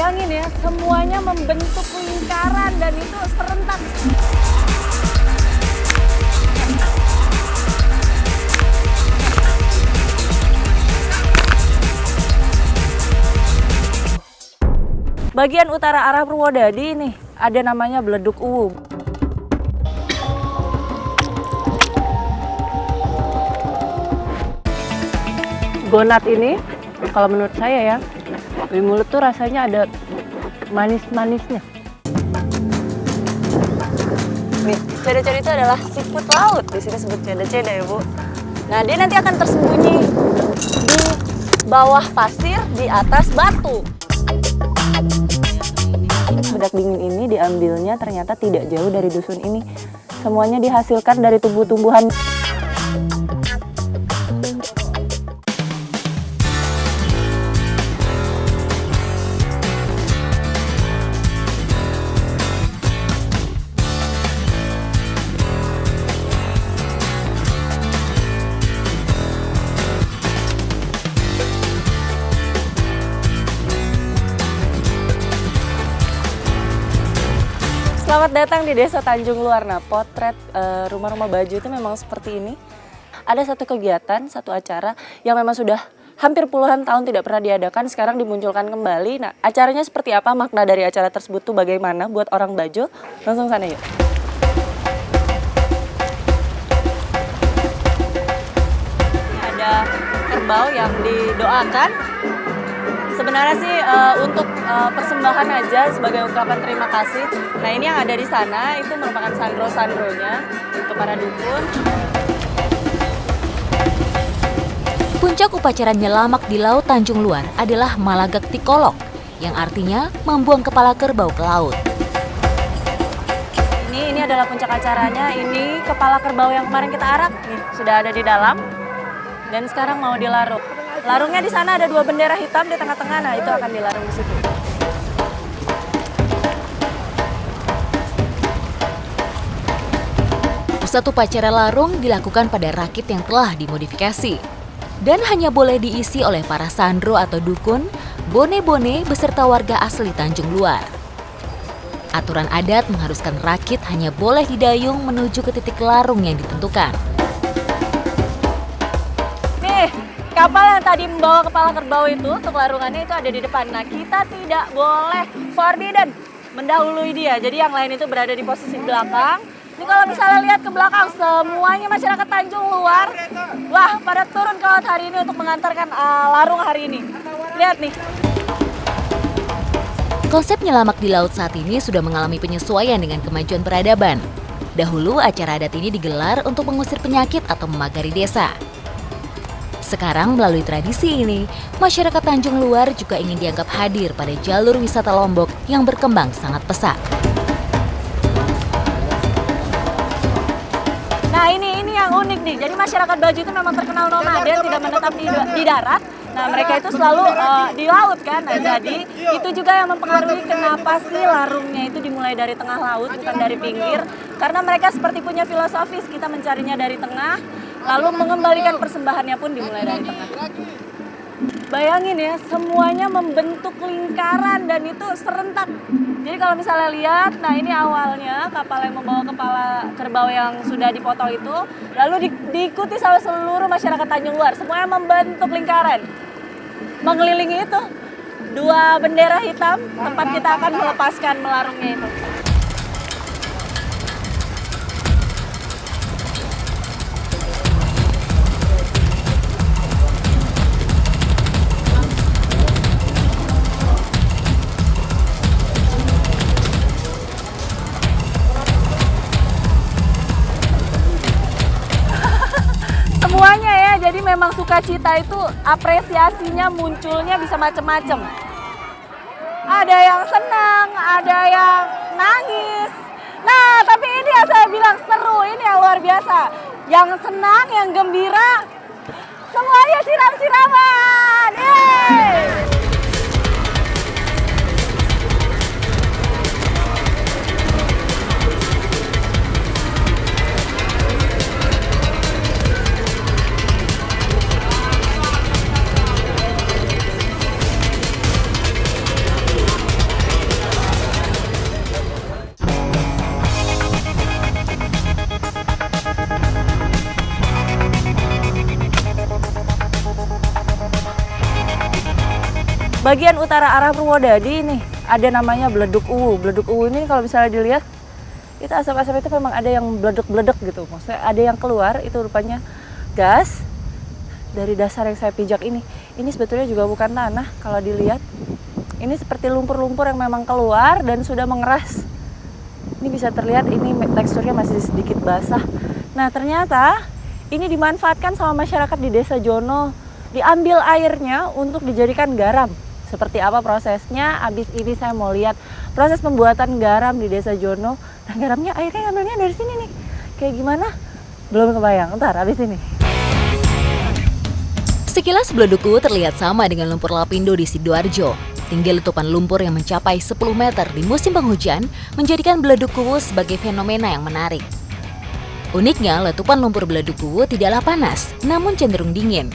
Bayangin ya, semuanya membentuk lingkaran dan itu serentak. Bagian utara arah Purwodadi nih, ada namanya Beleduk Uwu. Gonat ini, kalau menurut saya ya, di mulut tuh rasanya ada manis-manisnya. Nih, cede-cede itu adalah seafood laut. Di sini sebut cede-cede ya, Bu. Nah, dia nanti akan tersembunyi di bawah pasir, di atas batu. Bedak dingin ini diambilnya ternyata tidak jauh dari dusun ini. Semuanya dihasilkan dari tumbuh-tumbuhan. Selamat datang di Desa Tanjung Luar. Nah, potret rumah-rumah baju itu memang seperti ini. Ada satu kegiatan, satu acara yang memang sudah hampir puluhan tahun tidak pernah diadakan, sekarang dimunculkan kembali. Nah, acaranya seperti apa, makna dari acara tersebut tuh bagaimana buat orang Bajo? Langsung sana yuk. Ada kerbau yang didoakan. Sebenarnya sih untuk persembahan aja sebagai ungkapan terima kasih. Nah, ini yang ada di sana itu merupakan sandro-sandronya untuk para dukun. Puncak upacara nyelamak di Laut Tanjung Luar adalah Malagak Tikolok, yang artinya membuang kepala kerbau ke laut. Ini adalah puncak acaranya. Ini kepala kerbau yang kemarin kita arak nih, sudah ada di dalam. Dan sekarang mau dilarung. Larungnya di sana ada 2 bendera hitam di tengah-tengah, nah itu akan dilarung di situ. Pusat upacara larung dilakukan pada rakit yang telah dimodifikasi dan hanya boleh diisi oleh para sandro atau dukun, bone-bone beserta warga asli Tanjung Luar. Aturan adat mengharuskan rakit hanya boleh didayung menuju ke titik larung yang ditentukan. Kapal yang tadi membawa kepala kerbau itu untuk larungannya itu ada di depan. Nah, kita tidak boleh forbidden mendahului dia. Jadi yang lain itu berada di posisi belakang. Ini kalau misalnya lihat ke belakang, semuanya masyarakat Tanjung Luar, wah pada turun ke laut hari ini untuk mengantarkan larung hari ini. Lihat nih. Konsep nyelamak di laut saat ini sudah mengalami penyesuaian dengan kemajuan peradaban. Dahulu acara adat ini digelar untuk mengusir penyakit atau memagari desa. Sekarang melalui tradisi ini, masyarakat Tanjung Luar juga ingin dianggap hadir pada jalur wisata Lombok yang berkembang sangat pesat. Nah ini yang unik nih, jadi masyarakat Bajo itu memang terkenal nomaden, tidak menetap di darat. Nah mereka itu selalu di laut kan, nah jadi itu juga yang mempengaruhi kenapa sih larungnya itu dimulai dari tengah laut bukan dari pinggir. Karena mereka seperti punya filosofis, kita mencarinya dari tengah, lalu mengembalikan persembahannya pun dimulai dari tengah. Bayangin ya, semuanya membentuk lingkaran dan itu serentak. Jadi kalau misalnya lihat, nah ini awalnya kapal yang membawa kepala kerbau yang sudah dipotong itu, lalu diikuti sama seluruh masyarakat Tanjung Luar. Semuanya membentuk lingkaran. Mengelilingi itu, 2 bendera hitam, tempat kita akan melepaskan melarungnya itu. Semuanya ya, jadi memang sukacita itu apresiasinya munculnya bisa macam-macam. Ada yang senang, ada yang nangis. Nah, tapi ini yang saya bilang seru, ini yang luar biasa. Yang senang, yang gembira, semuanya siram-siraman. Yeay! bagian utara arah Purwodadi nih ada namanya Beleduk Uwu. Beleduk Uwu ini kalau misalnya dilihat itu asap-asap itu memang ada yang beledek-beledek gitu. Maksudnya ada yang keluar itu rupanya gas dari dasar yang saya pijak ini. Ini sebetulnya juga bukan tanah kalau dilihat. Ini seperti lumpur-lumpur yang memang keluar dan sudah mengeras. Ini bisa terlihat ini teksturnya masih sedikit basah. Nah ternyata ini dimanfaatkan sama masyarakat di Desa Jono. Diambil airnya untuk dijadikan garam. Seperti apa prosesnya? Abis ini saya mau lihat proses pembuatan garam di Desa Jono. Nah garamnya airnya ngambilnya dari sini nih. Kayak gimana? Belum kebayang. Ntar abis ini. Sekilas Beleduk Uwu terlihat sama dengan lumpur lapindo di Sidoarjo. Tinggi letupan lumpur yang mencapai 10 meter di musim penghujan menjadikan Beleduk Uwu sebagai fenomena yang menarik. Uniknya, letupan lumpur Beleduk Uwu tidaklah panas, namun cenderung dingin.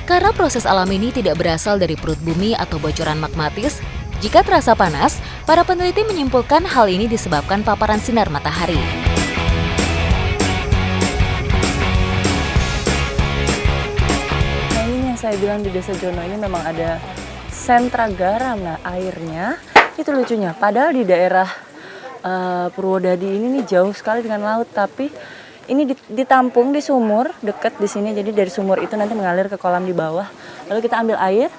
Karena proses alam ini tidak berasal dari perut bumi atau bocoran magmatis, jika terasa panas, para peneliti menyimpulkan hal ini disebabkan paparan sinar matahari. Nah ini yang saya bilang di Desa Jono ini memang ada sentra garam. Nah airnya itu lucunya, padahal di daerah Purwodadi ini nih jauh sekali dengan laut, tapi ini ditampung di sumur dekat di sini. Jadi dari sumur itu nanti mengalir ke kolam di bawah. Lalu kita ambil air.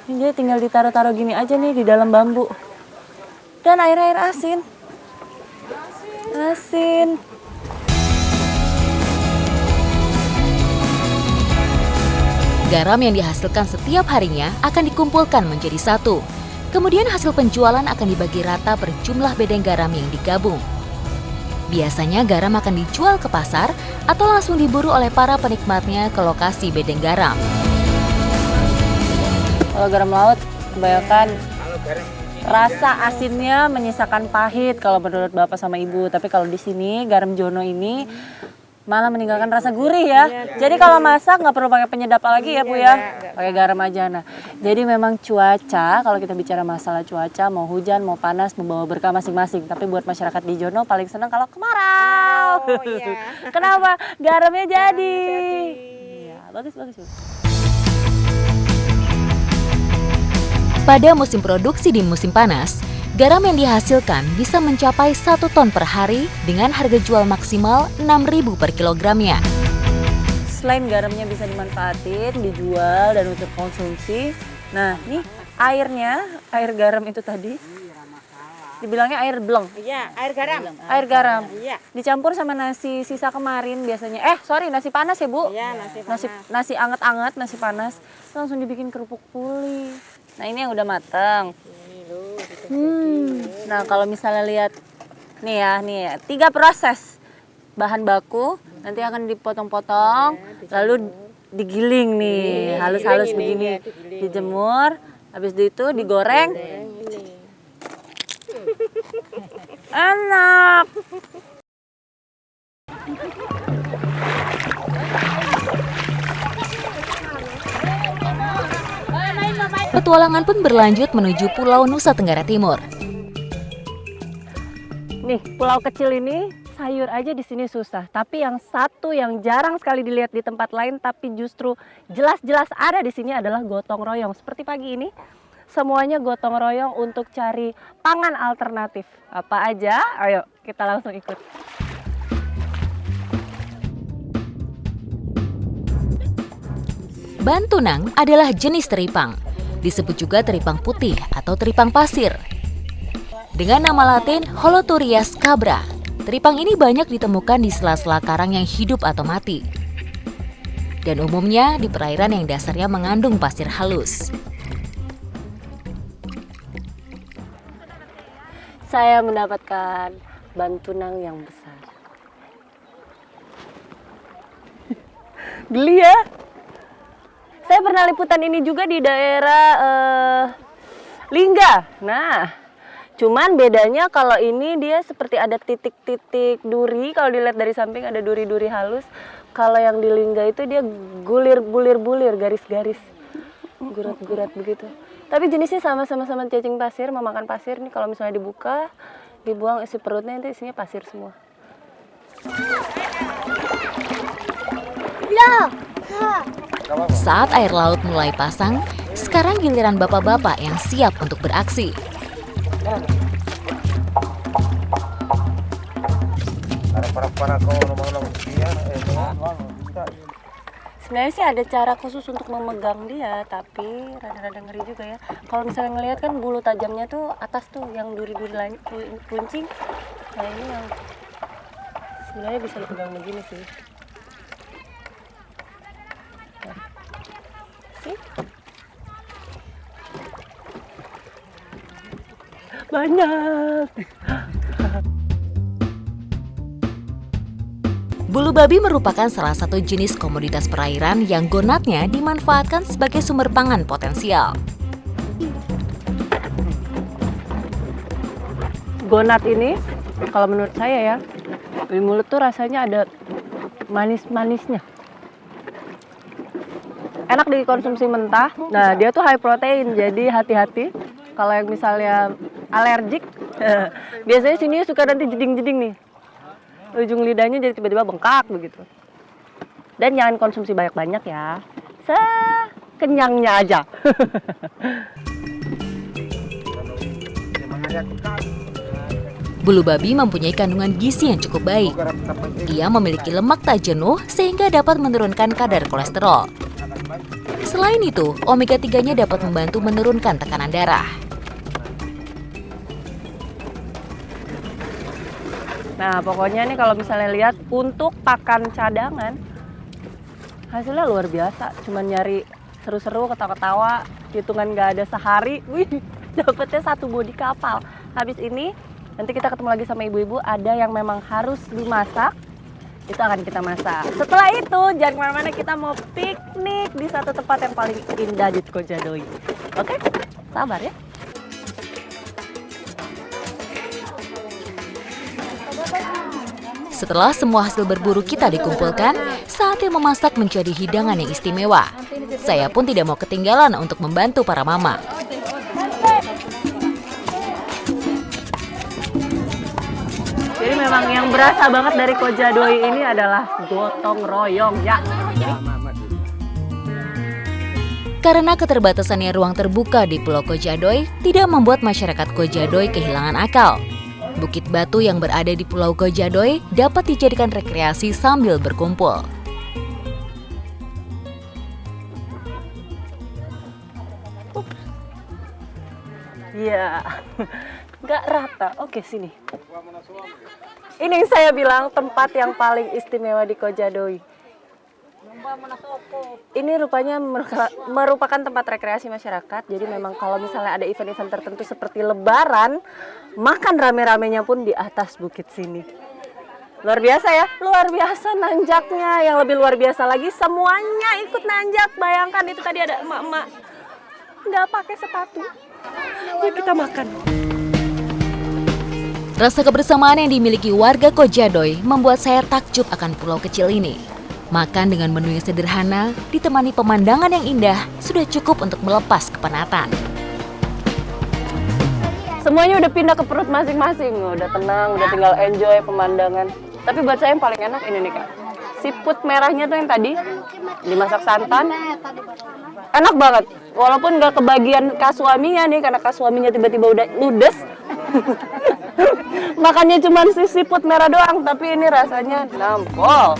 Ini jadi tinggal ditaruh-taruh gini aja nih di dalam bambu. Dan air asin. Asin. Garam yang dihasilkan setiap harinya akan dikumpulkan menjadi satu. Kemudian hasil penjualan akan dibagi rata per jumlah bedeng garam yang digabung. Biasanya garam akan dijual ke pasar atau langsung diburu oleh para penikmatnya ke lokasi bedeng garam. Kalau garam laut kebanyakan rasa asinnya menyisakan pahit kalau menurut bapak sama ibu. Tapi kalau di sini garam Jono ini malah meninggalkan rasa gurih ya. Jadi kalau masak nggak perlu pakai penyedap lagi ya Bu ya. Pakai garam aja. Nah, jadi memang cuaca, kalau kita bicara masalah cuaca, mau hujan, mau panas, membawa berkah masing-masing. Tapi buat masyarakat di Jono paling senang kalau kemarau. Oh, iya. Kenapa? Garamnya jadi. Iya, bagus. Pada musim produksi di musim panas, garam yang dihasilkan bisa mencapai 1 ton per hari dengan harga jual maksimal Rp6.000 per kilogramnya. Selain garamnya bisa dimanfaatin, dijual, dan untuk konsumsi. Nah, nih airnya, air garam itu tadi, dibilangnya air bleng. Iya, air garam. Air garam. Iya. Dicampur sama nasi sisa kemarin biasanya. Nasi panas ya Bu? Iya, nasi panas. Nasi anget-anget, nasi panas. Langsung dibikin kerupuk puli. Nah, ini yang udah mateng. Nah, kalau misalnya lihat nih ya, 3 proses bahan baku nanti akan dipotong-potong, lalu digiling nih, halus-halus begini, dijemur, habis itu digoreng. Enak. Petualangan pun berlanjut menuju Pulau Nusa Tenggara Timur. Nih, pulau kecil ini sayur aja di sini susah. Tapi yang satu yang jarang sekali dilihat di tempat lain tapi justru jelas-jelas ada di sini adalah gotong royong. Seperti pagi ini, semuanya gotong royong untuk cari pangan alternatif. Apa aja? Ayo, kita langsung ikut. Bantunang adalah jenis teripang. Disebut juga teripang putih atau teripang pasir. Dengan nama latin Holoturia scabra, teripang ini banyak ditemukan di sela-sela karang yang hidup atau mati. Dan umumnya di perairan yang dasarnya mengandung pasir halus. Saya mendapatkan bantunang yang besar. Geli ya? Saya pernah liputan ini juga di daerah Lingga. Nah, cuman bedanya kalau ini dia seperti ada titik-titik duri. Kalau dilihat dari samping ada duri-duri halus. Kalau yang di Lingga itu dia bulir-bulir, garis-garis, gurat-gurat begitu. Tapi jenisnya sama-sama cacing pasir, memakan pasir. Nih kalau misalnya dibuka, dibuang isi perutnya, nanti isinya pasir semua. Saat air laut mulai pasang, Sekarang giliran bapak-bapak yang siap untuk beraksi. Sebenarnya sih ada cara khusus untuk memegang dia, tapi rada-rada ngeri juga ya. Kalau misalnya ngelihat kan bulu tajamnya tuh atas tuh yang duri-duri runcing. Nah ini yang sebenarnya bisa dipegang begini sih. Nah. Sih? Banyak. Bulu babi merupakan salah satu jenis komoditas perairan yang gonatnya dimanfaatkan sebagai sumber pangan potensial. Gonat ini, kalau menurut saya ya, di mulut tuh rasanya ada manis-manisnya. Enak dikonsumsi mentah. Nah, dia tuh high protein, jadi hati-hati. Kalau yang misalnya alergik, biasanya sini suka nanti jeding-jeding nih. Ujung lidahnya jadi tiba-tiba bengkak begitu. Dan jangan konsumsi banyak-banyak ya. Sekenyangnya aja. Bulu babi mempunyai kandungan gizi yang cukup baik. Ia memiliki lemak tak jenuh sehingga dapat menurunkan kadar kolesterol. Selain itu, omega 3-nya dapat membantu menurunkan tekanan darah. Nah, pokoknya nih kalau misalnya lihat untuk pakan cadangan, hasilnya luar biasa. Cuman nyari seru-seru, ketawa-ketawa, hitungan nggak ada sehari, wih, dapetnya 1 bodi kapal. Habis ini, nanti kita ketemu lagi sama ibu-ibu, ada yang memang harus dimasak, itu akan kita masak. Setelah itu, jangan kemana-mana, kita mau piknik di satu tempat yang paling indah di Kojadoi. Oke? Sabar ya. Setelah semua hasil berburu kita dikumpulkan, saatnya memasak menjadi hidangan yang istimewa. Saya pun tidak mau ketinggalan untuk membantu para mama. Jadi memang yang berasa banget dari Kojadoi ini adalah gotong royong ya. Karena keterbatasannya ruang terbuka di Pulau Kojadoi tidak membuat masyarakat Kojadoi kehilangan akal. Bukit batu yang berada di Pulau Kojadoi dapat dijadikan rekreasi sambil berkumpul. Iya, nggak rata. Oke, sini. Ini yang saya bilang tempat yang paling istimewa di Kojadoi. Ini rupanya merupakan tempat rekreasi masyarakat. Jadi memang kalau misalnya ada event-event tertentu seperti Lebaran, makan rame-ramenya pun di atas bukit sini. Luar biasa ya, luar biasa nanjaknya. Yang lebih luar biasa lagi, semuanya ikut nanjak. Bayangkan itu tadi ada emak-emak nggak pakai sepatu. Yuk kita makan. Rasa kebersamaan yang dimiliki warga Kojadoi membuat saya takjub akan pulau kecil ini. Makan dengan menu yang sederhana, ditemani pemandangan yang indah, sudah cukup untuk melepas kepenatan. Semuanya udah pindah ke perut masing-masing, udah tenang, udah tinggal enjoy pemandangan. Tapi buat saya yang paling enak ini nih Kak. Siput merahnya tuh yang tadi dimasak santan, enak banget. Walaupun nggak kebagian kasuaminya nih, karena kasuaminya tiba-tiba udah ludes. Makannya cuma si siput merah doang, tapi ini rasanya nampol.